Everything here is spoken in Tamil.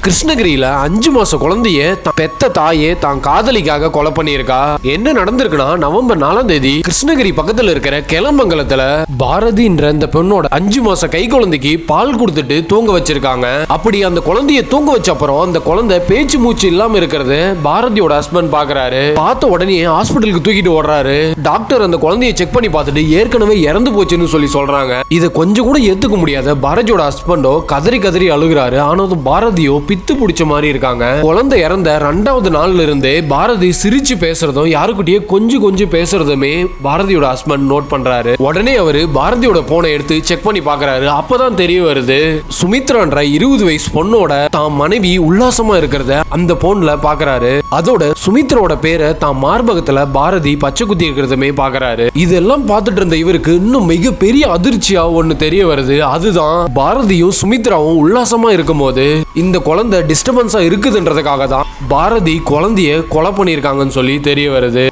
கிருஷ்ணகிரியில 5 மாச குழந்தைய பெத்த தாயே தான் காதலிக்காக கொலை பண்ணியிருக்கா. என்ன நடந்திருக்குன்னா, நவம்பர் 4ஆம் தேதி கிருஷ்ணகிரி பக்கத்துல இருக்கிற கிளம்பங்கலத்துல பாரதின்ற இந்த பெண்ணோட 5 மாச கை குழந்தைக்கு பால் கொடுத்துட்டு தூங்க வச்சிருக்காங்க. அப்படி அந்த குழந்தைய தூங்க வச்ச அப்புறம் அந்த குழந்தை பேச்சு மூச்சு இல்லாம இருக்கிறது பாரதியோட ஹஸ்பண்ட் பாக்குறாரு. பார்த்த உடனே ஹாஸ்பிட்டலுக்கு தூக்கிட்டு ஓடுறாரு. டாக்டர் அந்த குழந்தைய செக் பண்ணி பார்த்துட்டு ஏற்கனவே இறந்து போச்சுன்னு சொல்றாங்க. இதை கொஞ்சம் கூட ஏத்துக்க முடியாத பாரதியோட ஹஸ்பண்டோ கதறி கதறி அழுகுறாரு. ஆனாலும் பாரதியோ பித்து பிடிச்ச மாதிரி இருக்காங்க. குழந்தை இறந்த 2வது நாள்ல இருந்தே பாரதி சிரிச்சு பேசுறதும் யாருக்கிட்டயே கொஞ்சம் பேசுறதுமே பாரதியோட ஹஸ்பண்ட் நோட் பண்றாரு. உடனே அவரு பாரதியோட போனை எடுத்து செக் பண்ணி பாக்குறாரு. அப்பதான் தெரிய வருது, சுமித்ரான்ற 20 வயசு பொண்ணோட தான் மனைவி உல்லாசமா இருக்கிறத அந்த போன்ல பாக்குறாரு. அதோட சுமித்ராவோட பேரை தான் மார்பகத்துல பாரதி பச்சை குத்தி இருக்கிறதுமே பாக்குறாரு. இதெல்லாம் பார்த்துட்டு இருந்த இவருக்கு இன்னும் மிகப்பெரிய அதிர்ச்சியா ஒண்ணு தெரிய வருது. அதுதான் பாரதியும் சுமித்ராவும் உல்லாசமா இருக்கும் போது இந்த குழந்தை டிஸ்டர்பன்ஸா இருக்குதுன்றதுக்காக தான் பாரதி குழந்தைய கொலை பண்ணியிருக்காங்கன்னு சொல்லி தெரிய வருது.